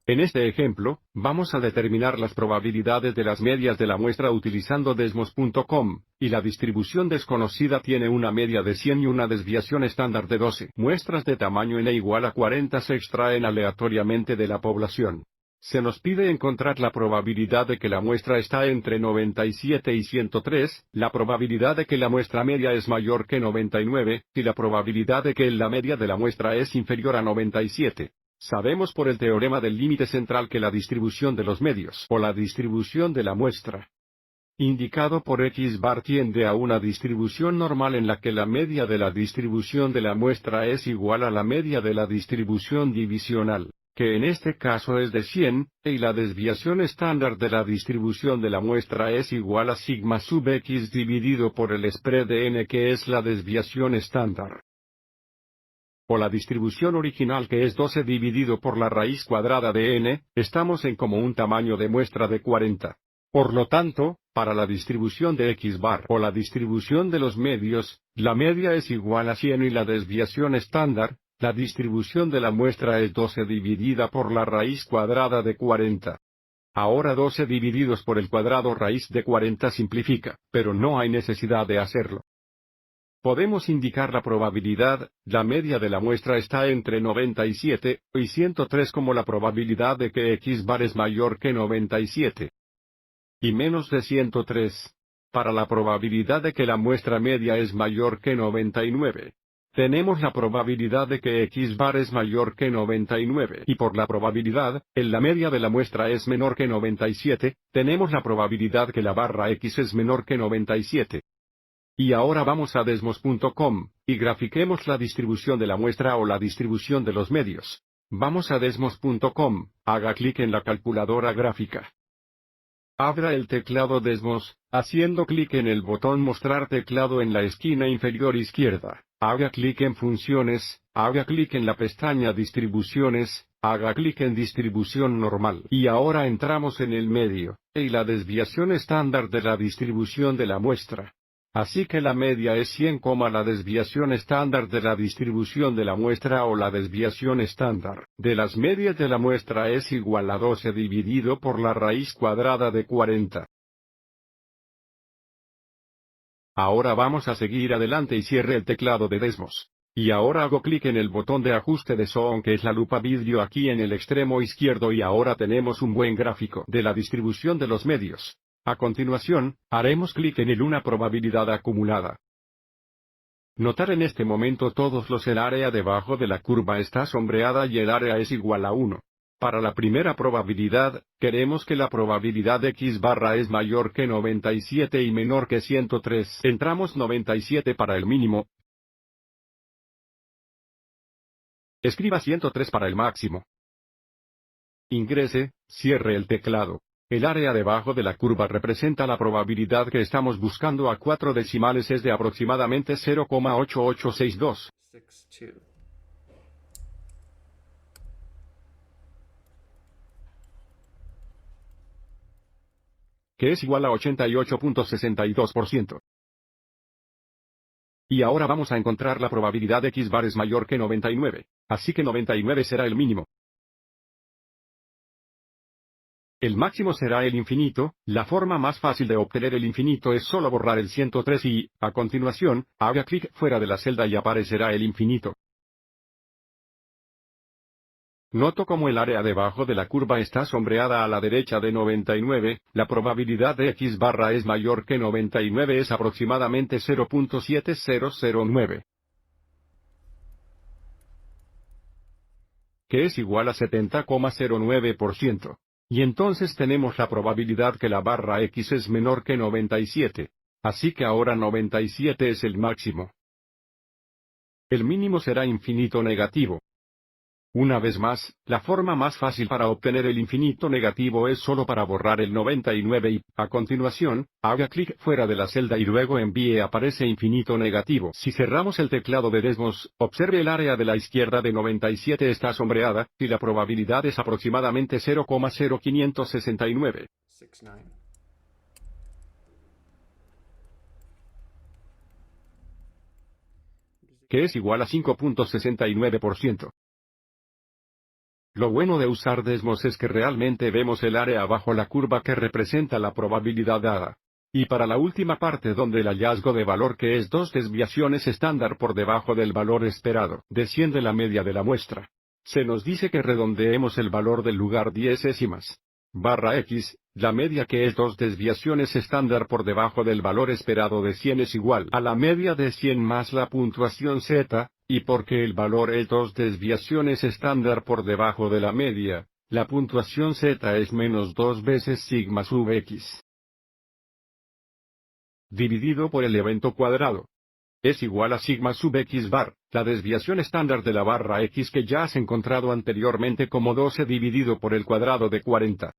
En este ejemplo, vamos a determinar las probabilidades de las medias de la muestra utilizando Desmos.com, y la distribución desconocida tiene una media de 100 y una desviación estándar de 12. Muestras de tamaño n igual a 40 se extraen aleatoriamente de la población. Se nos pide encontrar la probabilidad de que la muestra está entre 97 y 103, la probabilidad de que la muestra media es mayor que 99, y la probabilidad de que la media de la muestra es inferior a 97. Sabemos por el teorema del límite central que la distribución de los medios, o la distribución de la muestra, indicado por X bar tiende a una distribución normal en la que la media de la distribución de la muestra es igual a la media de la distribución divisional, que en este caso es de 100, y la desviación estándar de la distribución de la muestra es igual a sigma sub X dividido por el spread de n, que es la desviación estándar, o la distribución original, que es 12 dividido por la raíz cuadrada de n. Estamos en como un tamaño de muestra de 40. Por lo tanto, para la distribución de X bar o la distribución de los medios, la media es igual a 100 y la desviación estándar, la distribución de la muestra es 12 dividida por la raíz cuadrada de 40. Ahora 12 divididos por el cuadrado raíz de 40 simplifica, pero no hay necesidad de hacerlo. Podemos indicar la probabilidad, la media de la muestra está entre 97 y 103 como la probabilidad de que X bar es mayor que 97 y menos de 103. Para la probabilidad de que la muestra media es mayor que 99, tenemos la probabilidad de que X bar es mayor que 99 y por la probabilidad, la media de la muestra es menor que 97, tenemos la probabilidad que la barra X es menor que 97. Y ahora vamos a Desmos.com, y grafiquemos la distribución de la muestra o la distribución de los medios. Vamos a Desmos.com, haga clic en la calculadora gráfica. Abra el teclado Desmos, haciendo clic en el botón Mostrar teclado en la esquina inferior izquierda. Haga clic en Funciones, haga clic en la pestaña Distribuciones, haga clic en Distribución normal. Y ahora entramos en el medio, y la desviación estándar de la distribución de la muestra. Así que la media es 100, la desviación estándar de la distribución de la muestra o la desviación estándar de las medias de la muestra es igual a 12 dividido por la raíz cuadrada de 40. Ahora vamos a seguir adelante y cierre el teclado de Desmos. Y ahora hago clic en el botón de ajuste de zoom, que es la lupa vidrio aquí en el extremo izquierdo, y ahora tenemos un buen gráfico de la distribución de los medios. A continuación, haremos clic en una probabilidad acumulada. Notar en este momento todos el área debajo de la curva está sombreada y el área es igual a 1. Para la primera probabilidad, queremos que la probabilidad de X barra es mayor que 97 y menor que 103. Entramos 97 para el mínimo. Escriba 103 para el máximo. Ingrese, cierre el teclado. El área debajo de la curva representa la probabilidad que estamos buscando a 4 decimales, es de aproximadamente 0,8862. Que es igual a 88.62%. Y ahora vamos a encontrar la probabilidad de X bar es mayor que 99, así que 99 será el mínimo. El máximo será el infinito. La forma más fácil de obtener el infinito es solo borrar el 103 y, a continuación, haga clic fuera de la celda y aparecerá el infinito. Noto como el área debajo de la curva está sombreada a la derecha de 99, la probabilidad de X barra es mayor que 99 es aproximadamente 0.7009. Que es igual a 70,09%. Y entonces tenemos la probabilidad que la barra X es menor que 97. Así que ahora 97 es el máximo. El mínimo será infinito negativo. Una vez más, la forma más fácil para obtener el infinito negativo es solo para borrar el 99 y, a continuación, haga clic fuera de la celda y luego envíe aparece infinito negativo. Si cerramos el teclado de Desmos, observe el área de la izquierda de 97 está sombreada, y la probabilidad es aproximadamente 0,0569. Que es igual a 5.69%. Lo bueno de usar Desmos es que realmente vemos el área bajo la curva que representa la probabilidad dada. Y para la última parte donde el hallazgo de valor que es 2 desviaciones estándar por debajo del valor esperado, desciende la media de la muestra. Se nos dice que redondeemos el valor del lugar 10 décimas. Barra X, la media que es 2 desviaciones estándar por debajo del valor esperado de 100 es igual a la media de 100 más la puntuación Z, y porque el valor es 2 desviaciones estándar por debajo de la media, la puntuación Z es menos 2 veces sigma sub X. Dividido por el evento cuadrado. Es igual a sigma sub X bar, la desviación estándar de la barra X que ya has encontrado anteriormente como 12 dividido por el cuadrado de 40.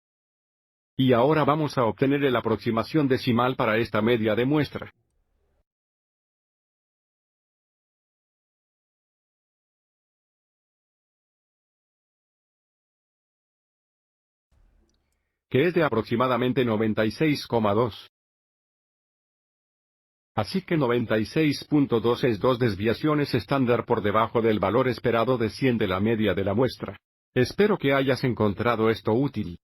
Y ahora vamos a obtener la aproximación decimal para esta media de muestra. Que es de aproximadamente 96,2. Así que 96.2 es 2 desviaciones estándar por debajo del valor esperado de 100 de la media de la muestra. Espero que hayas encontrado esto útil.